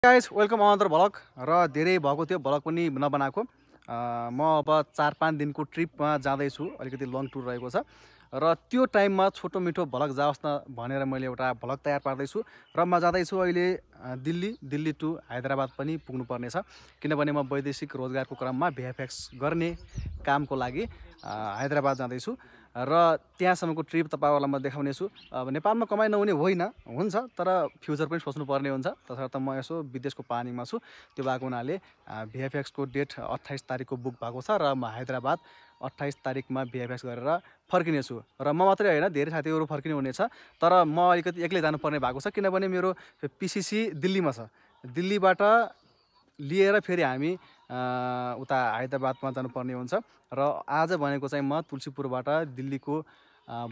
Guys welcome another vlog र धेरै भएको थियो भ्लग पनि नबनाएको म अब 4-5 दिनको ट्रिपमा जाँदैछु। अलिकति लङ टुर रहेको छ र त्यो टाइममा छोटो मिठो भ्लग जाओस् न भनेर मैले एउटा भ्लग तयार पार्दैछु र म जाँदैछु अहिले दिल्ली टु हैदराबाद पनि पुग्नुपर्ने छ, किनभने म वैदेशिक रोजगारको क्रममा VFX गर्ने कामको लागि हैदराबाद जाँदैछु र त्यहाँसम्मको ट्रिप तपाईहरुलाई म देखाउने छु। अब नेपालमा कमाइ नहुने होइन, हुन्छ, तर फ्युचर पनि सोच्नु पर्ने हुन्छ। तसर्थ म यसो विदेशको प्लानिङमा छु। त्यो भएको हुनाले VFX को डेट 28 तारिकको बुक भएको छ र म हैदराबाद 28 तारिकमा VFX गरेर फर्किने छु र म मात्रै होइन, धेरै साथीहरु फर्किने हुनेछ। तर म अलिकति एक्लै जानुपर्ने भएको छ, किनभने मेरो PCC दिल्लीमा छ। दिल्लीबाट लिएर फेरि हामी उता हैदराबादमा जानुपर्ने हुन्छ र आज भनेको चाहिँ म तुलसीपुरबाट दिल्लीको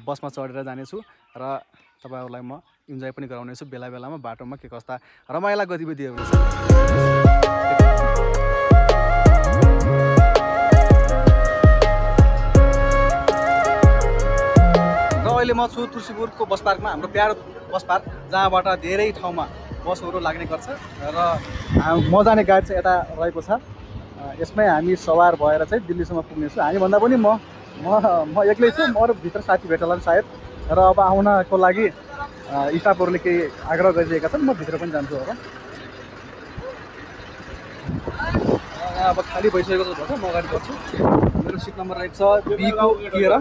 बसमा चढेर जानेछु र तपाईहरुलाई म इन्जोय पनि गराउनेछु बेला बेलामा बाटोमा के कस्ता रमाइला गतिविधिहरू छ। र अहिले म छु तुलसीपुरको बस पार्कमा, हाम्रो प्यारो बस पार्क, जहाँबाट धेरै ठाउँमा बसहरू लाग्ने गर्छ र म जाने गाडी चाहिँ यता रहेको छ। यसमै हामी सवार भएर चाहिँ दिल्लीसम्म पुग्नेछु। हामी भन्दा पनि म एक्लै छु, म भित्र साथी भेट्लान् सायद। र अब आउनको लागि स्टाफहरूले केही आग्रह गरिरहेका छन्, म भित्र पनि जान्छु। अब खाली भइसकेको छ, म अगाडि बढ्छु। मेरो सिट नम्बर रहेको छ B को 13।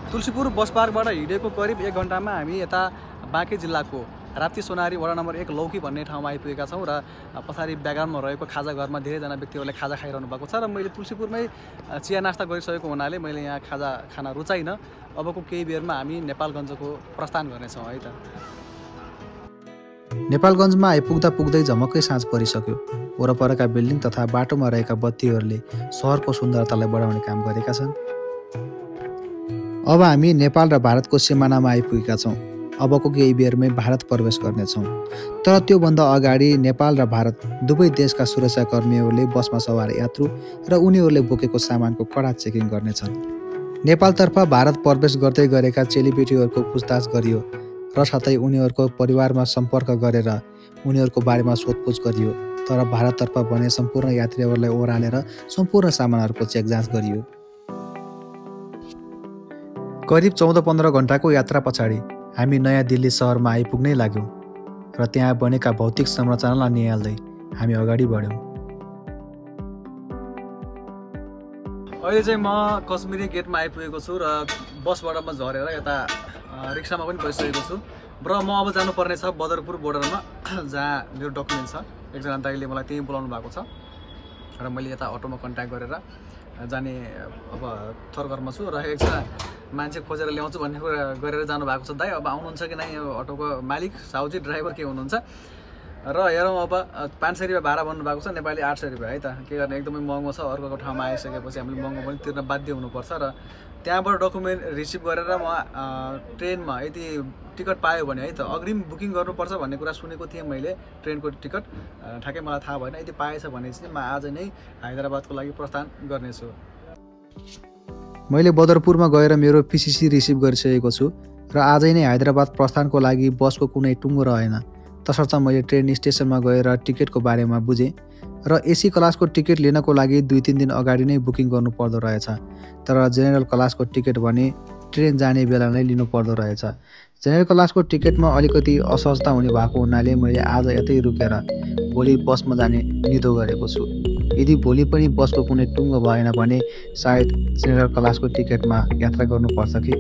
तुलसीपुर बस पार्कबाट हिँडेको करिब 1 घण्टामा हामी यता बाँके जिल्लाको राप्ती सोनारी वडा नम्बर 1 लौकी भन्ने ठाउँमा आइपुगेका छौँ र पछाडि ब्याकग्राउन्डमा रहेको खाजा घरमा धेरैजना व्यक्तिहरूले खाजा खाइरहनु भएको छ र मैले तुलसीपुरमै चिया नास्ता गरिसकेको हुनाले मैले यहाँ खाजा खाना रुचाइनँ। अबको केही बेरमा हामी नेपालगञ्जको प्रस्थान गर्नेछौँ है त। नेपालगञ्जमा आइपुग्दा पुग्दै झमक्कै साँझ परिसक्यो। वरपरका बिल्डिङ तथा बाटोमा रहेका बत्तीहरूले सहरको सुन्दरतालाई बढाउने काम गरेका छन्। अब हामी नेपाल र भारतको सिमानामा आइपुगेका छौँ। अबको केही बेरमै भारत प्रवेश गर्नेछौँ। तर त्योभन्दा अगाडि नेपाल र भारत दुवै देशका सुरक्षाकर्मीहरूले बसमा सवार यात्रु र उनीहरूले बोकेको सामानको कडा चेकिङ गर्नेछन्। नेपालतर्फ भारत प्रवेश गर्दै गरेका चेलीबेटीहरूको पुछताछ गरियो र साथै उनीहरूको परिवारमा सम्पर्क गरेर उनीहरूको बारेमा सोधपुछ गरियो। तर भारततर्फ भने सम्पूर्ण यात्रीहरूलाई ओह्रालेर सम्पूर्ण सामानहरूको चेक जाँच गरियो। करिब 14-15 घण्टाको यात्रा पछाडि हामी नयाँ दिल्ली सहरमा आइपुग्नै लाग्यौँ र त्यहाँ बनेका भौतिक संरचनालाई निहाल्दै हामी अगाडि बढ्यौँ। अहिले चाहिँ म कश्मीरी गेटमा आइपुगेको छु र बसबाट म झरेर यता रिक्सामा पनि बसिसकेको छु र म अब जानुपर्ने छ बदरपुर बोर्डरमा, जहाँ मेरो डकुमेन्ट छ। एकजना दाइले मलाई त्यहीँ बोलाउनु भएको छ र मैले यता अटोमा कन्ट्याक्ट गरेर जाने अब थरघरमा छु र एकजना मान्छे खोजेर ल्याउँछु भन्ने कुरा गरेर जानु भएको छ। दाइ अब आउनुहुन्छ कि नै? अटोको मालिक साउजी ड्राइभर के हुनुहुन्छ? र हेरौँ, अब 500 रुपियाँ भाडा भन्नुभएको छ, नेपाली 800 रुपियाँ है त। के गर्ने, एकदमै महँगो छ। अर्को ठाउँमा आइसकेपछि हामीले महँगो पनि तिर्न बाध्य हुनुपर्छ र त्यहाँबाट डकुमेन्ट रिसिभ गरेर म ट्रेनमा यदि टिकट पायो भने है त, अग्रिम बुकिङ गर्नुपर्छ भन्ने कुरा सुनेको थिएँ मैले। ट्रेनको टिकट ठ्याक्कै मलाई थाहा भएन। यदि पाएछ भने चाहिँ म आज नै हैदराबादको लागि प्रस्थान गर्नेछु। मैले बदरपुरमा गएर मेरो PCC रिसिभ गरिसकेको छु र आजै नै हैदराबाद प्रस्थानको लागि बसको कुनै टुङ्गो रहेन। तसर्थ मैले ट्रेन स्टेसनमा गएर टिकटको बारेमा बुझेँ र AC क्लासको टिकट लिनको लागि 2-3 दिन अगाडि नै बुकिङ गर्नु पर्दो रहेछ। तर जेनरल क्लासको टिकट भने ट्रेन जाने बेला नै लिनु पर्दो रहेछ। जेनरल क्लासको टिकटमा अलिकति असहजता हुने भएको हुनाले मैले आज यतै रुकेर भोलि बसमा जाने निधो गरेको छु। यदि भोलि पनि बसको कुनै टुङ्गो भएन भने सायद जेनरल क्लासको टिकटमा यात्रा गर्नुपर्छ कि